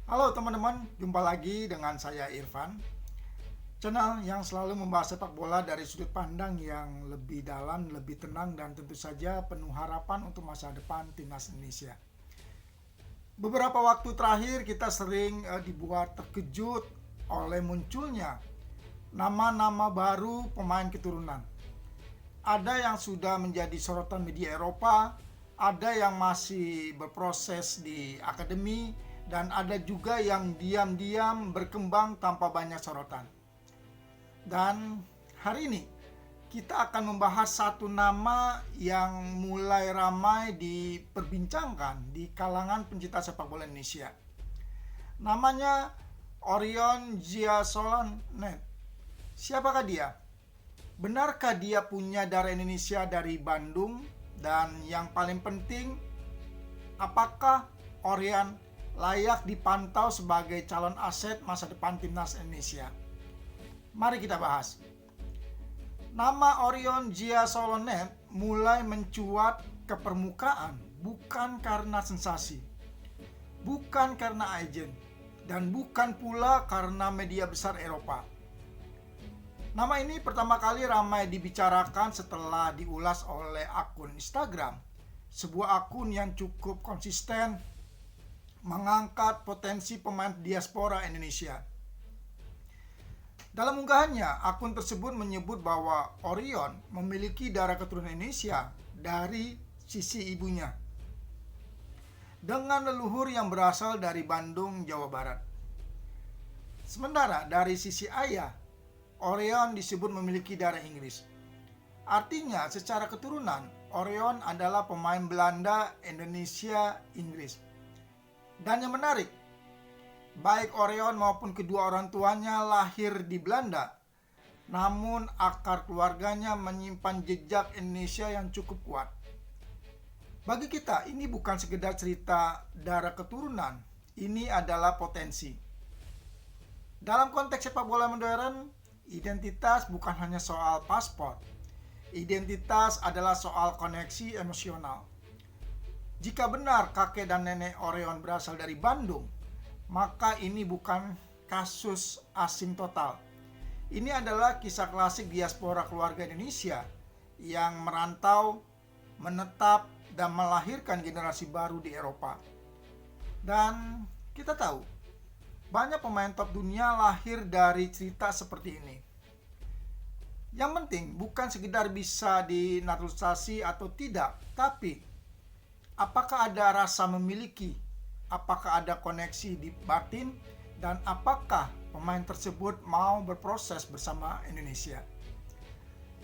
Halo teman-teman, jumpa lagi dengan saya Irfan. Channel yang selalu membahas sepak bola dari sudut pandang yang lebih dalam, lebih tenang, dan tentu saja penuh harapan untuk masa depan timnas Indonesia. Beberapa waktu terakhir kita sering dibuat terkejut oleh munculnya nama-nama baru pemain keturunan. Ada yang sudah menjadi sorotan media Eropa, ada yang masih berproses di akademi, dan ada juga yang diam-diam berkembang tanpa banyak sorotan. Dan hari ini kita akan membahas satu nama yang mulai ramai diperbincangkan di kalangan pencinta sepak bola Indonesia. Namanya Orion Ziasolonet. Siapakah dia? Benarkah dia punya darah Indonesia dari Bandung? Dan yang paling penting, apakah Orion layak dipantau sebagai calon aset masa depan timnas Indonesia? Mari kita bahas. Nama Orion Ziasolonet mulai mencuat ke permukaan bukan karena sensasi, bukan karena agen, dan bukan pula karena media besar Eropa. Nama ini pertama kali ramai dibicarakan setelah diulas oleh akun Instagram, sebuah akun yang cukup konsisten mengangkat potensi pemain diaspora Indonesia. Dalam unggahannya, akun tersebut menyebut bahwa Orion memiliki darah keturunan Indonesia dari sisi ibunya, dengan leluhur yang berasal dari Bandung, Jawa Barat. Sementara dari sisi ayah, Orion disebut memiliki darah Inggris. Artinya, secara keturunan, Orion adalah pemain Belanda, Indonesia, Inggris. Dan yang menarik, baik Orion maupun kedua orang tuanya lahir di Belanda, namun akar keluarganya menyimpan jejak Indonesia yang cukup kuat. Bagi kita, ini bukan sekedar cerita darah keturunan, ini adalah potensi. Dalam konteks sepak bola modern, identitas bukan hanya soal paspor. Identitas adalah soal koneksi emosional. Jika benar kakek dan nenek Orion berasal dari Bandung, maka ini bukan kasus asing total. Ini adalah kisah klasik diaspora keluarga Indonesia yang merantau, menetap, dan melahirkan generasi baru di Eropa. Dan kita tahu, banyak pemain top dunia lahir dari cerita seperti ini. Yang penting bukan sekedar bisa dinaturalisasi atau tidak, tapi apakah ada rasa memiliki, apakah ada koneksi di batin, dan apakah pemain tersebut mau berproses bersama Indonesia.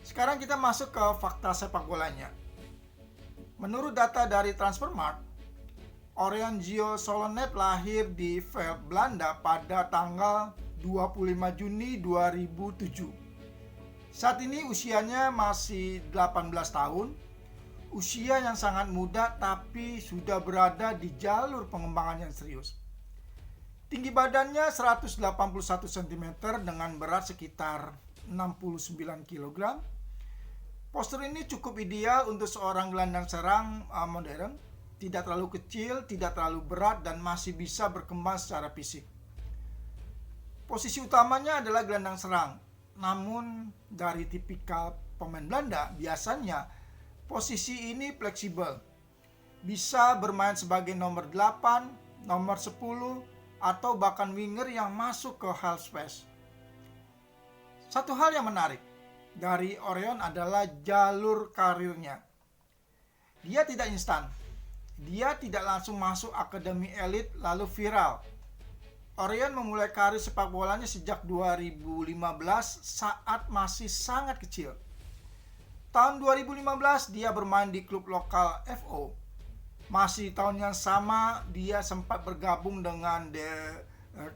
Sekarang kita masuk ke fakta sepak bolanya. Menurut data dari Transfermarkt, Orion Ziasolonet lahir di Velp, Belanda pada tanggal 25 Juni 2007. Saat ini usianya masih 18 tahun, usia yang sangat muda tapi sudah berada di jalur pengembangan yang serius. Tinggi badannya 181 cm dengan berat sekitar 69 kg. Postur ini cukup ideal untuk seorang gelandang serang modern, tidak terlalu kecil, tidak terlalu berat, dan masih bisa berkembang secara fisik. Posisi utamanya adalah gelandang serang, namun dari tipikal pemain Belanda, biasanya posisi ini fleksibel. Bisa bermain sebagai nomor 8, nomor 10, atau bahkan winger yang masuk ke half space. Satu hal yang menarik dari Orion adalah jalur karirnya. Dia tidak instan. Dia tidak langsung masuk akademi elit lalu viral. Orion memulai karir sepak bolanya sejak 2015 saat masih sangat kecil. Tahun 2015 dia bermain di klub lokal FO. Masih tahun yang sama dia sempat bergabung dengan The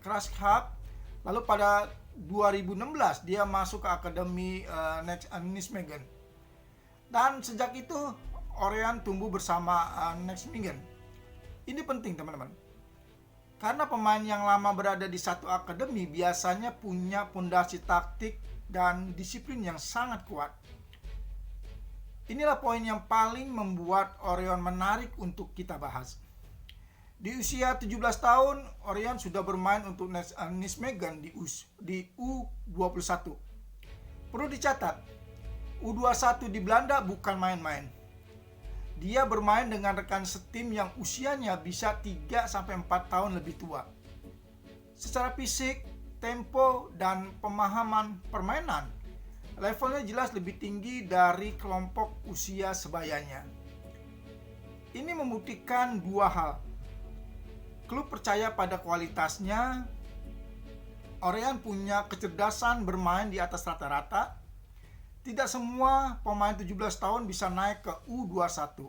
Graafschap. Lalu pada 2016 dia masuk ke akademi Nijmegen. Dan sejak itu Orion tumbuh bersama Nijmegen. Ini penting teman-teman. Karena pemain yang lama berada di satu akademi biasanya punya fondasi taktik dan disiplin yang sangat kuat. Inilah poin yang paling membuat Orion menarik untuk kita bahas. Di usia 17 tahun, Orion sudah bermain untuk Nijmegen di U21. Perlu dicatat, U21 di Belanda bukan main-main. Dia bermain dengan rekan setim yang usianya bisa 3-4 tahun lebih tua. Secara fisik, tempo, dan pemahaman permainan, levelnya jelas lebih tinggi dari kelompok usia sebayanya. Ini membuktikan dua hal. Klub percaya pada kualitasnya, Orion punya kecerdasan bermain di atas rata-rata. Tidak semua pemain 17 tahun bisa naik ke U21.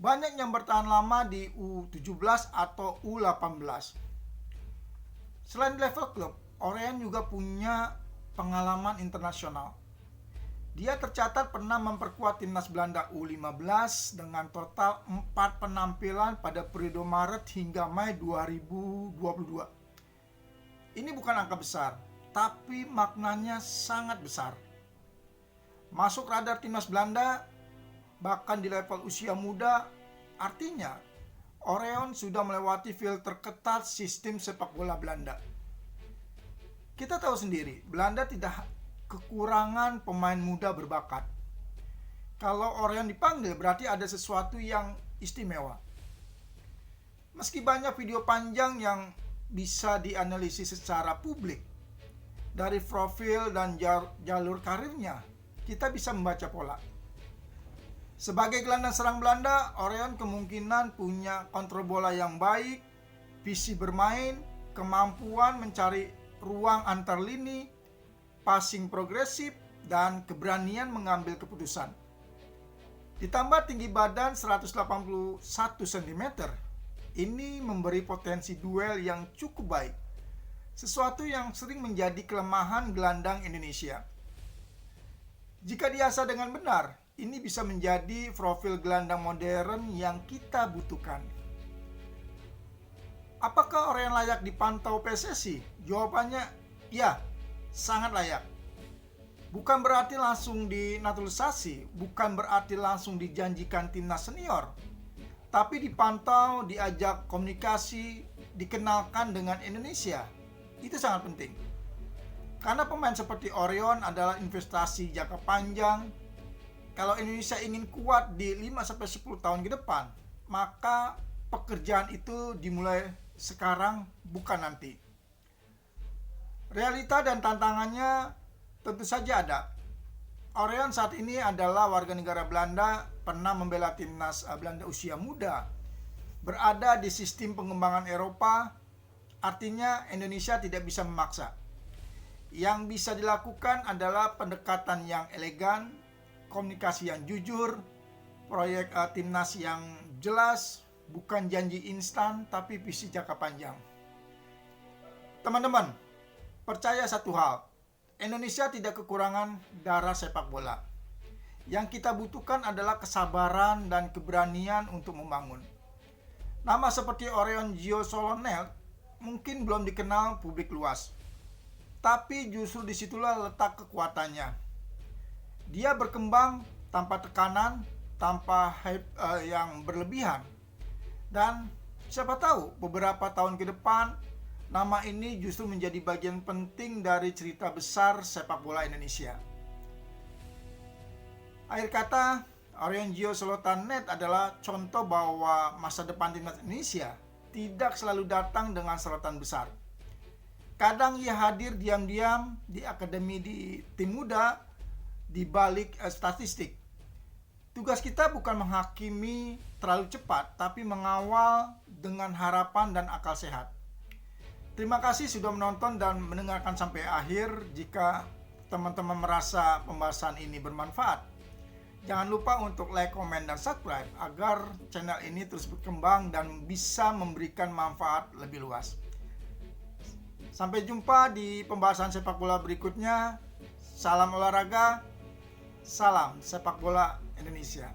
Banyak yang bertahan lama di U17 atau U18. Selain level klub, Orion juga punya pengalaman internasional. Dia tercatat pernah memperkuat timnas Belanda U15 dengan total 4 penampilan pada periode Maret hingga Mei 2022. Ini bukan angka besar, tapi maknanya sangat besar. Masuk radar timnas Belanda, bahkan di level usia muda, artinya Orion sudah melewati filter ketat sistem sepak bola Belanda. Kita tahu sendiri, Belanda tidak kekurangan pemain muda berbakat. Kalau Orion dipanggil berarti ada sesuatu yang istimewa. Meski banyak video panjang yang bisa dianalisis secara publik, dari profil dan jalur karirnya, kita bisa membaca pola. Sebagai gelandang serang Belanda, Orion kemungkinan punya kontrol bola yang baik, visi bermain, kemampuan mencari ruang antar lini, passing progresif, dan keberanian mengambil keputusan. Ditambah tinggi badan 181 cm, ini memberi potensi duel yang cukup baik, sesuatu yang sering menjadi kelemahan gelandang Indonesia. Jika diasah dengan benar, ini bisa menjadi profil gelandang modern yang kita butuhkan. Apakah Orion layak dipantau PSSI? Jawabannya ya, sangat layak. Bukan berarti langsung dinaturalisasi, bukan berarti langsung dijanjikan timnas senior, tapi dipantau, diajak komunikasi, dikenalkan dengan Indonesia. Itu sangat penting. Karena pemain seperti Orion adalah investasi jangka panjang. Kalau Indonesia ingin kuat di 5-10 tahun ke depan, maka pekerjaan itu dimulai sekarang, bukan nanti. Realita dan tantangannya tentu saja ada. Orion saat ini adalah warga negara Belanda, pernah membela timnas Belanda usia muda, berada di sistem pengembangan Eropa, artinya Indonesia tidak bisa memaksa. Yang bisa dilakukan adalah pendekatan yang elegan, komunikasi yang jujur, proyek timnas yang jelas, bukan janji instan tapi visi jangka panjang. Teman-teman, percaya satu hal, Indonesia tidak kekurangan darah sepak bola. Yang kita butuhkan adalah kesabaran dan keberanian untuk membangun. Nama seperti Orion Gio-Solonel mungkin belum dikenal publik luas, tapi justru disitulah letak kekuatannya. Dia berkembang tanpa tekanan, tanpa hype yang berlebihan. Dan siapa tahu beberapa tahun ke depan nama ini justru menjadi bagian penting dari cerita besar sepak bola Indonesia. Akhir kata, Orion Gio-Solonel adalah contoh bahwa masa depan timnas Indonesia tidak selalu datang dengan sorotan besar. Kadang ia hadir diam-diam di akademi di tim muda, di balik statistik. Tugas kita bukan menghakimi terlalu cepat, tapi mengawal dengan harapan dan akal sehat. Terima kasih sudah menonton dan mendengarkan sampai akhir. Jika teman-teman merasa pembahasan ini bermanfaat, jangan lupa untuk like, komen, dan subscribe agar channel ini terus berkembang dan bisa memberikan manfaat lebih luas. Sampai jumpa di pembahasan sepak bola berikutnya. Salam olahraga, salam sepak bola Indonesia.